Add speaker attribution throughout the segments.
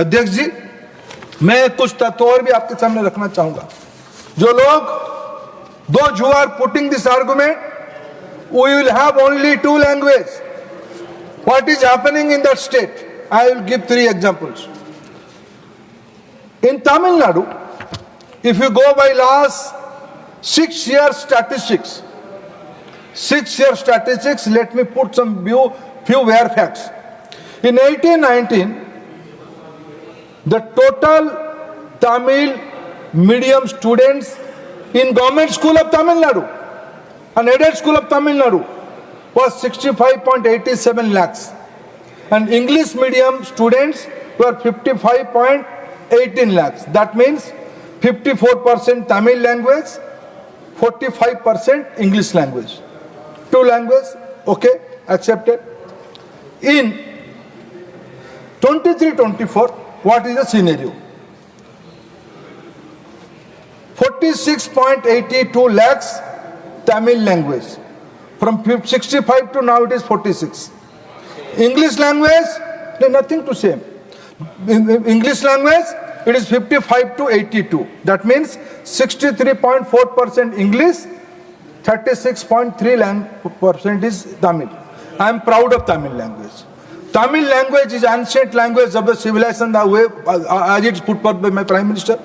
Speaker 1: अध्यक्ष जी, मैं कुछ तत्व और भी आपके सामने रखना चाहूंगा। जो लोग, those who are putting this argument, we will have only two languages. What is happening in that state? I will give 3 examples. In Tamil Nadu, if you go by last 6 years statistics, let me put some few bare facts. In 1819, the total Tamil medium students in government school of Tamil Nadu, an aided school of Tamil Nadu, was 65.87 lakhs. And English medium students were 55.18 lakhs. That means 54% Tamil language, 45% English language. 2 languages, okay, accepted. In 23-24, what is the scenario? 46.82 lakhs Tamil language. From 65 to now it is 46. English language, nothing to say. In English language, it is 55 to 82. That means 63.4% English, 36.3% is Tamil. I am proud of Tamil language. Tamil language is ancient language of the civilization the way as it's put forth by my Prime Minister.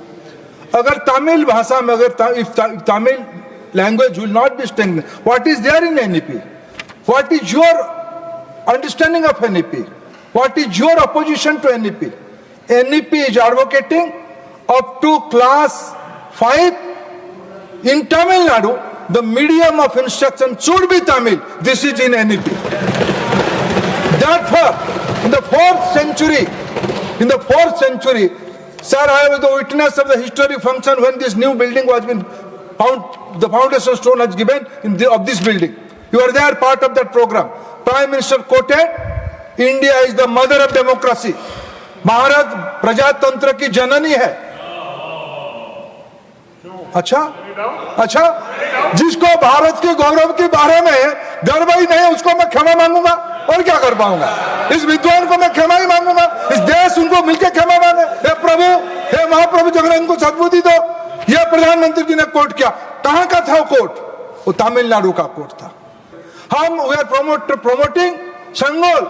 Speaker 1: अगर तमिल भाषा में if Tamil language will not be strengthened, what is there in NEP? What is your understanding of NEP? What is your opposition to NEP? NEP is advocating up to class 5 in Tamil Nadu, the medium of instruction should be Tamil. This is in NEP. Therefore, in the 4th century, sir, I was the witness of the historic function when this new building was been found, the foundation stone was given of this building. You are there, part of that program. Prime Minister quoted, India is the mother of democracy. Bharat प्रजातंत्र की जननी है. अच्छा, जिसको भारत के गौरव के बारे में गर्व ही नहीं, उसको मैं क्षमा मांगूंगा और क्या कर पाऊंगा? इस विद्वान को मैं क्षमा ही मांगूंगा. इस देश उनको मिलकर क्षमा मांगे. हे प्रभु, हे महाप्रभु जगन्नाथ, इनको सद्बुद्धि दो. यह प्रधानमंत्री जी ने कोट किया. कहां का था वो कोट? वो तमिलनाडु का कोट था. हम we are promoting Sangol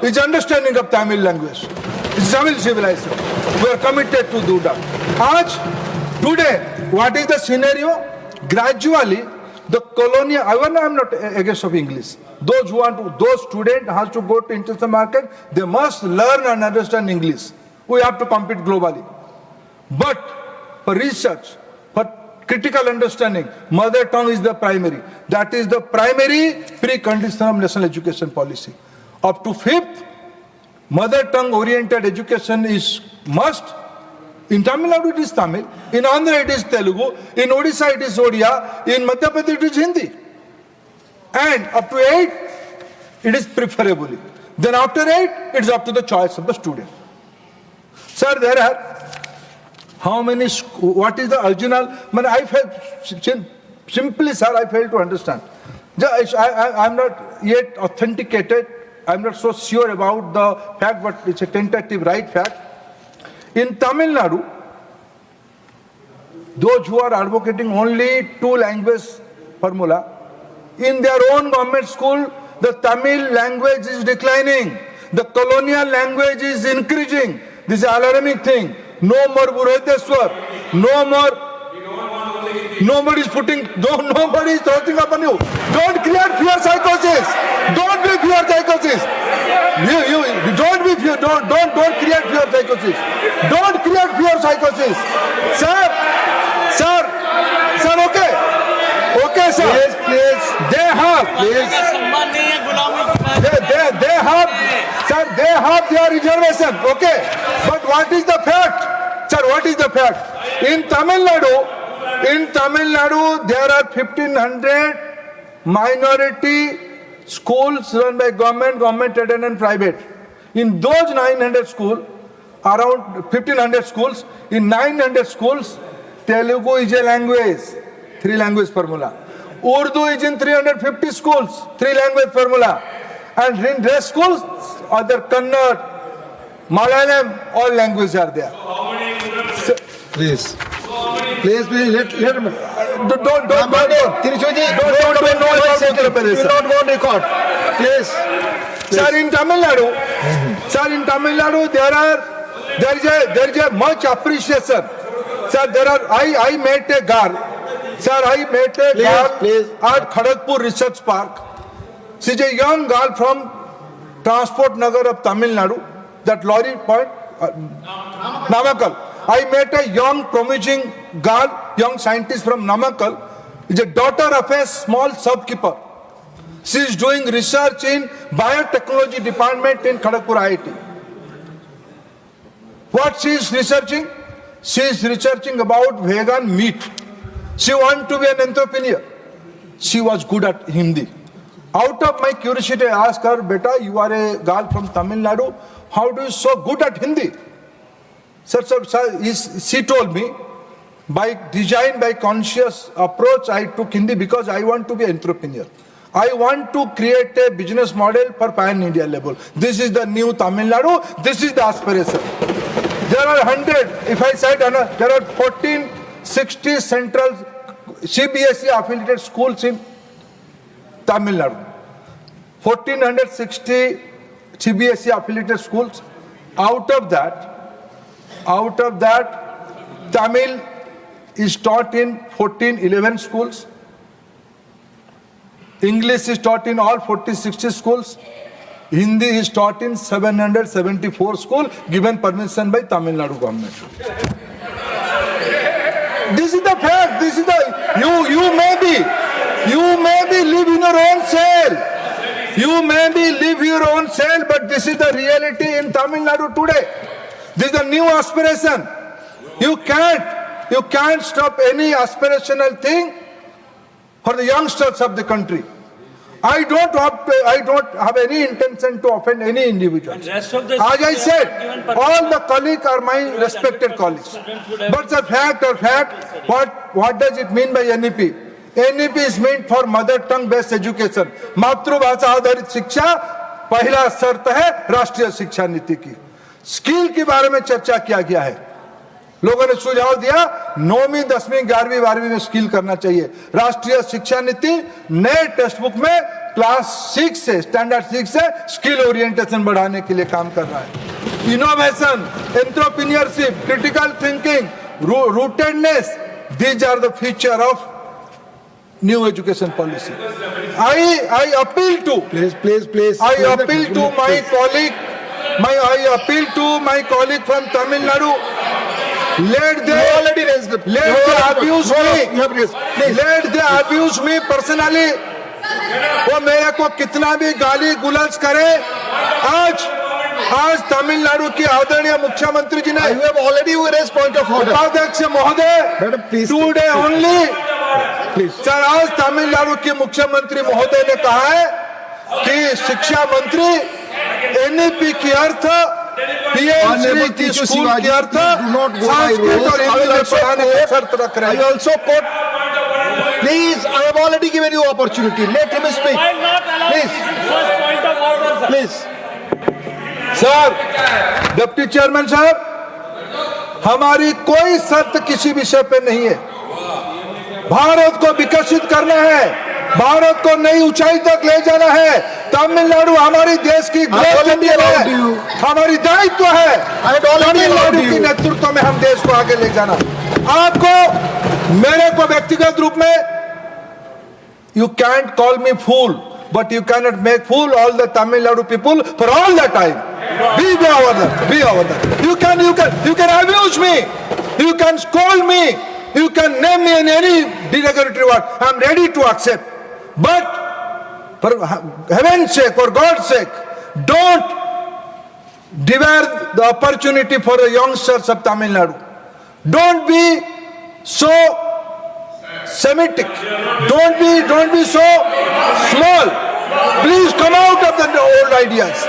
Speaker 1: is understanding of Tamil language. It's Tamil civilization. We are committed to do that. Today, what is the scenario? Gradually, the colonial. I am not against of English. Those students has to go to international market. They must learn and understand English. We have to compete globally. But for research, for critical understanding, mother tongue is the primary. That is the primary precondition of national education policy. Up to 5th, mother tongue oriented education is must. In Tamil Nadu it is Tamil, in Andhra it is Telugu, in Odisha it is Odia, in Madhya Pradesh it is Hindi. And up to 8, it is preferably. Then after 8, it is up to the choice of the student. Sir, there are how many, what is the original? I felt, simply sir, I fail to understand. I am not yet authenticated. I am not so sure about the fact, but it's a tentative right fact. In Tamil Nadu, those who are advocating only 2 language formula, in their own government school, the Tamil language is declining. The colonial language is increasing. This is an alarming thing. No more Buruhdeshwar. No more. Nobody is throwing upon you. Don't create fear psychosis. Don't be fear psychosis. You don't be fear. Don't create fear psychosis. Don't create fear psychosis. Sir, okay. Okay, sir. Please. They have their reservation. Okay. But what is the fact? Sir, what is the fact? In Tamil Nadu, there are 1,500 minority schools run by government aided and private. In those 900 schools, around 1,500 schools, in 900 schools, Telugu is a language, 3 language formula. Urdu is in 350 schools, 3 language formula. And in rest schools, other Kannada, Malayalam, all languages are there.
Speaker 2: Please. Please, let him.
Speaker 1: Don't
Speaker 2: Tiruchuji,
Speaker 1: don't know about Uttar Pradesh.
Speaker 2: do not go on record. Please.
Speaker 1: Sir, in Tamil Nadu, there is a much appreciation. Sir, I met a girl. Sir, I met a girl at Kharagpur Research Park. She's a young girl from Transport Nagar of Tamil Nadu. That lorry point, Namakkal. I met a young promising girl, young scientist from Namakkal. Is a daughter of a small shopkeeper. She is doing research in biotechnology department in Kharagpur IIT. What she is researching? She is researching about vegan meat. She wants to be an entrepreneur. She was good at Hindi. Out of my curiosity, I asked her, "Beta, you are a girl from Tamil Nadu. How do you so good at Hindi?" Sir, she told me, by design, by conscious approach, I took Hindi because I want to be an entrepreneur. I want to create a business model for pan-India level. This is the new Tamil Nadu. This is the aspiration. There are 100, if I said, there are 1460 central CBSE affiliated schools in Tamil Nadu. 1460 CBSE affiliated schools. Out of that, Tamil is taught in 11 schools. English is taught in all 40-60 schools. Hindi is taught in 774 schools, given permission by Tamil Nadu government. This is the fact. This is the you may be live in your own cell. You may be live your own cell, but this is the reality in Tamil Nadu today. This is the new aspiration. You can't stop any aspirational thing for the youngsters of the country. I don't have any intention to offend any individual. As I said, all the colleagues are my respected colleagues. But the fact, what does it mean by NEP? NEP is meant for mother tongue based education. मातृभाषा आधारित शिक्षा पहला शर्त है राष्ट्रीय शिक्षा नीति की. स्किल के बारे में चर्चा किया गया है. लोगों ने सुझाव दिया 9वीं 10वीं 11वीं 12वीं में स्किल करना चाहिए. राष्ट्रीय शिक्षा नीति नए टेक्स्ट बुक में क्लास 6 से स्टैंडर्ड 6 से स्किल ओरिएंटेशन बढ़ाने के लिए काम कर रहा है. Innovation, entrepreneurship, critical thinking, rootedness, these are the future of new education policy. I appeal to
Speaker 2: Please.
Speaker 1: I appeal to my colleague. I appeal to my colleague from Tamil Nadu. Let they abuse me personally. वो मेरे को कितना भी गाली गुलाज करे. आज तमिलनाडु की आदरणीय मुख्यमंत्री जी ने
Speaker 2: You have already raised point of order.
Speaker 1: उपाध्यक्ष महोदय,
Speaker 2: Madam, please.
Speaker 1: Today only.
Speaker 2: Please.
Speaker 1: Sir, आज तमिलनाडु के मुख्यमंत्री महोदय ने कहा है कि शिक्षा मंत्री एनईपी की अर्थ पीएम की स्कूल की अर्थ संस्कृत और हिंदी में पढ़ाने की शर्त रख रहे हैं.
Speaker 2: I also quote. Please, I have already given you opportunity. Let him speak. Please. Please.
Speaker 1: Sir, deputy chairman साहब, हमारी कोई शर्त किसी विषय पे नहीं है. भारत को विकसित करना है, भारत को नई ऊंचाई तक ले जाना है. तमिलनाडु हमारी देश की ग्रोथ इंजन है, हमारी दायित्व है. तमिलनाडु के नेतृत्व में हम देश को आगे ले जाना. आपको मेरे को व्यक्तिगत रूप में you can't call me fool, but you cannot make fool all the Tamil Nadu people for all the time. Be over that. You can abuse me, you can scold me, you can name me in any derogatory word. I am ready to accept. But for heaven's sake, for God's sake, don't devour the opportunity for the youngsters of Tamil Nadu. Don't be so Semitic. Don't be so small. Please come out of the old ideas.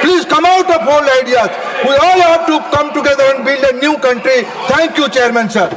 Speaker 1: Please come out of old ideas. We all have to come together and build a new country. Thank you, Chairman, sir.